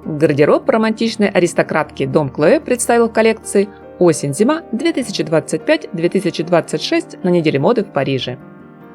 Гардероб романтичной аристократки Дом Клоэ представил в коллекции «Осень-зима 2025-2026» на неделе моды в Париже.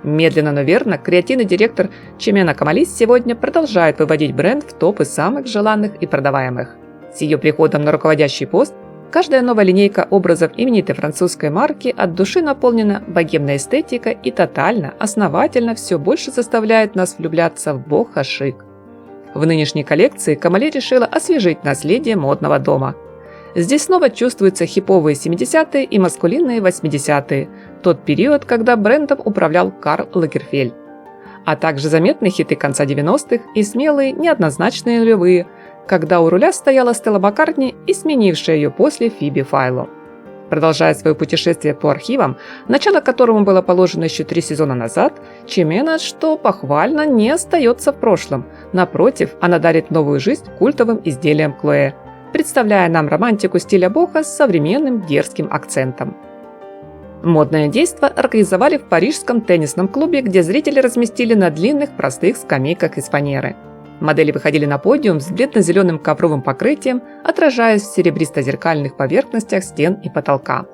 Медленно, но верно, креативный директор Чимена Камалис сегодня продолжает выводить бренд в топы самых желанных и продаваемых. С ее приходом на руководящий пост каждая новая линейка образов именитой французской марки от души наполнена богемной эстетикой и тотально, основательно все больше заставляет нас влюбляться в бохо-шик. В нынешней коллекции Камали решила освежить наследие модного дома. Здесь снова чувствуются хиповые 70-е и маскулинные 80-е, тот период, когда брендом управлял Карл Лагерфельд. А также заметны хиты конца 90-х и смелые, неоднозначные нулевые, когда у руля стояла Стелла Маккартни и сменившая ее после Фиби Файло. Продолжая свое путешествие по архивам, начало которому было положено еще 3 сезона назад, Чимена, что похвально, не остается в прошлом. Напротив, она дарит новую жизнь культовым изделиям Клоэ, представляя нам романтику стиля бохо с современным дерзким акцентом. Модное действо организовали в парижском теннисном клубе, где зрители разместили на длинных простых скамейках из фанеры. Модели выходили на подиум с бледно-зеленым ковровым покрытием, отражаясь в серебристо-зеркальных поверхностях стен и потолка.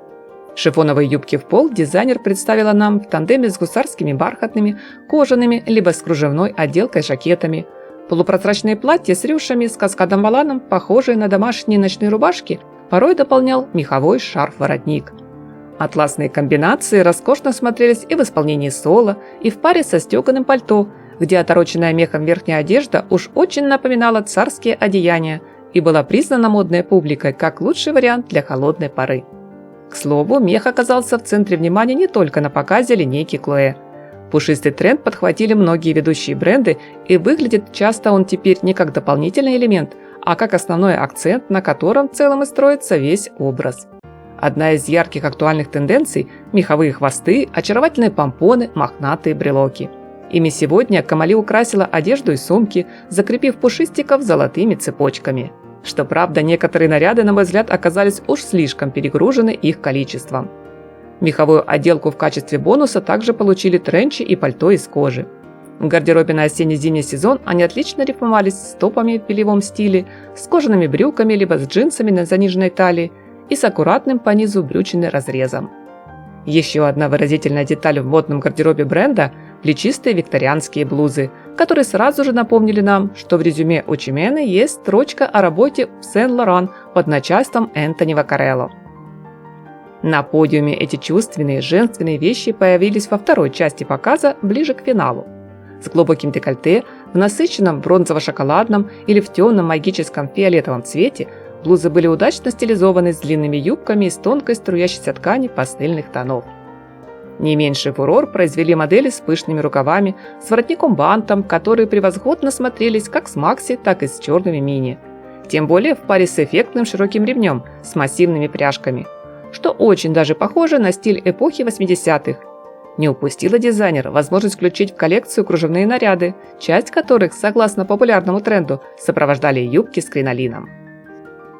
Шифоновые юбки в пол дизайнер представила нам в тандеме с гусарскими бархатными, кожаными либо с кружевной отделкой жакетами. Полупрозрачные платья с рюшами с каскадом-воланом, похожие на домашние ночные рубашки, порой дополнял меховой шарф-воротник. Атласные комбинации роскошно смотрелись и в исполнении соло, и в паре со стеганым пальто, где отороченная мехом верхняя одежда уж очень напоминала царские одеяния и была признана модной публикой как лучший вариант для холодной поры. К слову, мех оказался в центре внимания не только на показе линейки Клоэ. Пушистый тренд подхватили многие ведущие бренды, и выглядит часто он теперь не как дополнительный элемент, а как основной акцент, на котором в целом и строится весь образ. Одна из ярких актуальных тенденций – меховые хвосты, очаровательные помпоны, мохнатые брелоки. Ими сегодня Камали украсила одежду и сумки, закрепив пушистиков золотыми цепочками. Что правда, некоторые наряды, на мой взгляд, оказались уж слишком перегружены их количеством. Меховую отделку в качестве бонуса также получили тренчи и пальто из кожи. В гардеробе на осенне-зимний сезон они отлично рифмовались с топами в белевом стиле, с кожаными брюками либо с джинсами на заниженной талии и с аккуратным по низу брючиной разрезом. Еще одна выразительная деталь в модном гардеробе бренда – плечистые викторианские блузы, которые сразу же напомнили нам, что в резюме у Чимены есть строчка о работе в Сен-Лоран под начальством Энтони Ваккарелло. На подиуме эти чувственные, женственные вещи появились во второй части показа, ближе к финалу. С глубоким декольте, в насыщенном бронзово-шоколадном или в темном магическом фиолетовом цвете блузы были удачно стилизованы с длинными юбками из тонкой струящейся ткани пастельных тонов. Не меньший фурор произвели модели с пышными рукавами, с воротником-бантом, которые превосходно смотрелись как с макси, так и с черными мини. Тем более в паре с эффектным широким ремнем с массивными пряжками, что очень даже похоже на стиль эпохи 80-х. Не упустила дизайнер возможность включить в коллекцию кружевные наряды, часть которых, согласно популярному тренду, сопровождали юбки с кринолином.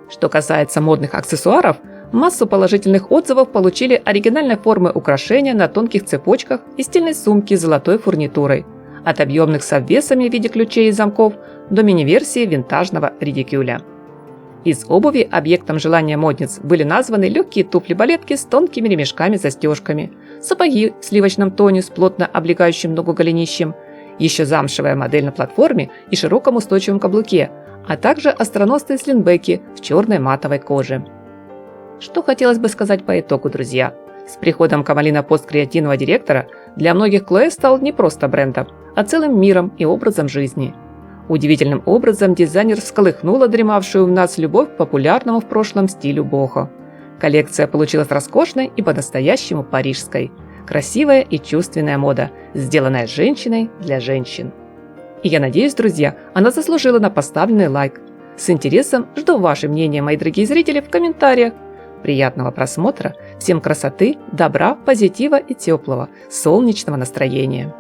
Что касается модных аксессуаров, массу положительных отзывов получили оригинальной формы украшения на тонких цепочках и стильной сумки с золотой фурнитурой, от объемных с обвесами в виде ключей и замков до мини-версии винтажного редикюля. Из обуви объектом желания модниц были названы легкие туфли-балетки с тонкими ремешками-застежками, сапоги в сливочном тоне с плотно облегающим ногу голенищем, еще замшевая модель на платформе и широком устойчивом каблуке, а также остроносые слинбеки в черной матовой коже. Что хотелось бы сказать по итогу, друзья? С приходом Камали на пост креативного директора для многих Клоэ стал не просто брендом, а целым миром и образом жизни. Удивительным образом дизайнер всколыхнула дремавшую в нас любовь к популярному в прошлом стилю бохо. Коллекция получилась роскошной и по-настоящему парижской. Красивая и чувственная мода, сделанная женщиной для женщин. И я надеюсь, друзья, она заслужила на поставленный лайк. С интересом жду ваше мнение, мои дорогие зрители, в комментариях. Приятного просмотра, всем красоты, добра, позитива и теплого, солнечного настроения.